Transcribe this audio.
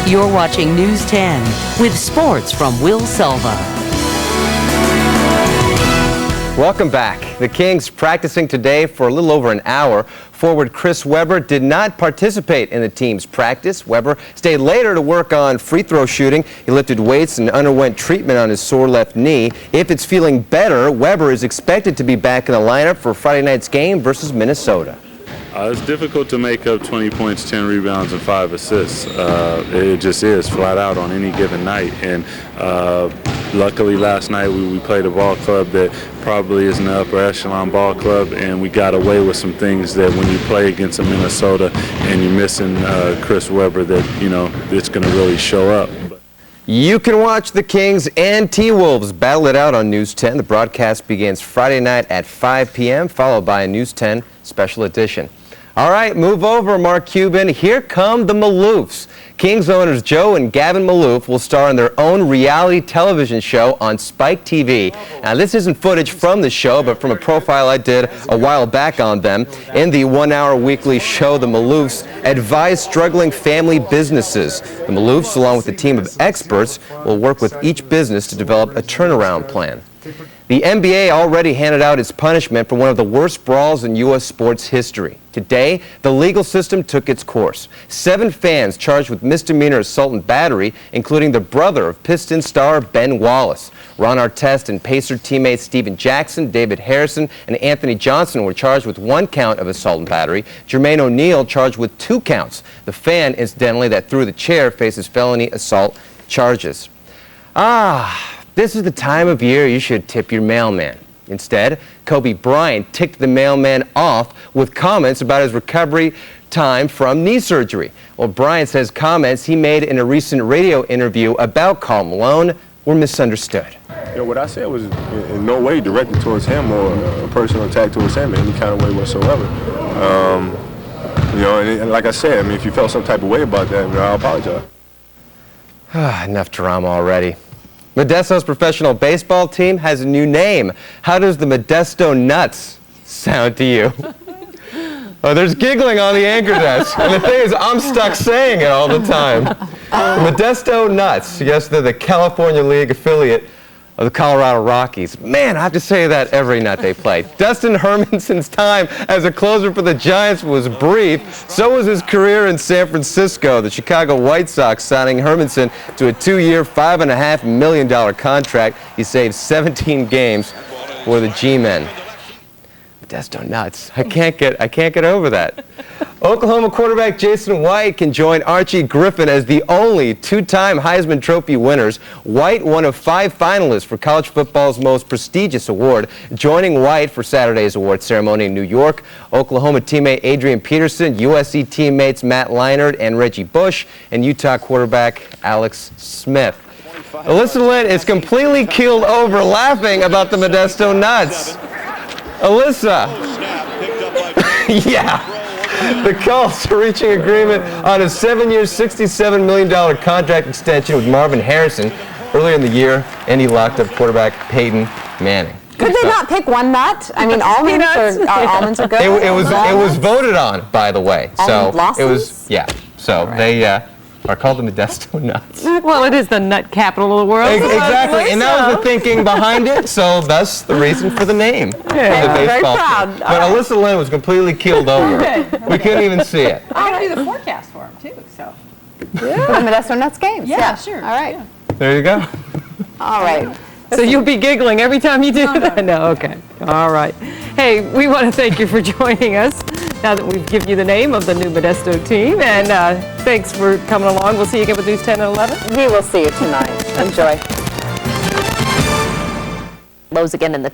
You're watching News 10 with sports from Will Selva. Welcome back. The Kings practicing today for a little over an hour. Forward Chris Webber did not participate in the team's practice. Webber stayed later to work on free throw shooting. He lifted weights and underwent treatment on his sore left knee. If it's feeling better, Webber is expected to be back in the lineup for Friday night's game versus Minnesota. It's difficult to make up 20 points, 10 rebounds, and 5 assists. It just is flat out on any given night. And luckily last night we played a ball club that probably isn't an upper echelon ball club, and we got away with some things that when you play against a Minnesota and you're missing Chris Webber, that, you know, it's going to really show up. You can watch the Kings and T-Wolves battle it out on News 10. The broadcast begins Friday night at 5 p.m., followed by a News 10 special edition. All right, move over, Mark Cuban. Here come the Maloofs. Kings owners Joe and Gavin Maloof will star in their own reality television show on Spike TV. Now, this isn't footage from the show, but from a profile I did a while back on them. In the one-hour weekly show, the Maloofs advise struggling family businesses. The Maloofs, along with a team of experts, will work with each business to develop a turnaround plan. The NBA already handed out its punishment for one of the worst brawls in U.S. sports history. Today, the legal system took its course. 7 fans charged with misdemeanor assault and battery, including the brother of Pistons star Ben Wallace. Ron Artest and Pacer teammates Stephen Jackson, David Harrison, and Anthony Johnson were charged with 1 count of assault and battery. Jermaine O'Neal charged with 2 counts. The fan, incidentally, that threw the chair faces felony assault charges. This is the time of year you should tip your mailman. Instead, Kobe Bryant ticked the mailman off with comments about his recovery time from knee surgery. Well, Bryant says comments he made in a recent radio interview about Karl Malone were misunderstood. What I said was in no way directed towards him or a personal attack towards him in any kind of way whatsoever. And like I said, if you felt some type of way about that, I apologize. Enough drama already. Modesto's professional baseball team has a new name. How does the Modesto Nuts sound to you? Oh, there's giggling on the anchor desk. And the thing is, I'm stuck saying it all the time. The Modesto Nuts. Yes, they're the California League affiliate of the Colorado Rockies. Man, I have to say that every night they play. Dustin Hermanson's time as a closer for the Giants was brief. So was his career in San Francisco. The Chicago White Sox signing Hermanson to a 2-year, $5.5 million contract. He saved 17 games for the G-men. Modesto Nuts. I can't get over that. Oklahoma quarterback Jason White can join Archie Griffin as the only 2-time Heisman Trophy winners. White, one of 5 finalists for college football's most prestigious award. Joining White for Saturday's award ceremony in New York, Oklahoma teammate Adrian Peterson, USC teammates Matt Leinart and Reggie Bush, and Utah quarterback Alex Smith. Alyssa Lynn is completely keeled over laughing about the Modesto Nuts. Alyssa. Yeah. The Colts are reaching agreement on a 7-year, $67 million contract extension with Marvin Harrison. Earlier in the year, Indy locked up quarterback Peyton Manning. Could they not pick one nut? I mean, almonds are good. It was voted on, by the way. So blossoms? it was, yeah. So they are called the Modesto Nuts. Well, it is the nut capital of the world. Exactly, and that was the thinking behind it, so that's the reason for the name. Yeah, The baseball very proud. team. But Alyssa Lynn was completely keeled over. We couldn't even see it. I'm going to do the forecast for him, too, so. For the Modesto Nuts games. Yeah, sure. All right. Yeah. There you go. All right. So you'll be giggling every time you do that? No, okay. All right. Hey, we want to thank you for joining us now that we've given you the name of the new Modesto team. And thanks for coming along. We'll see you again with News 10 and 11. We will see you tonight. Enjoy. Lows again in the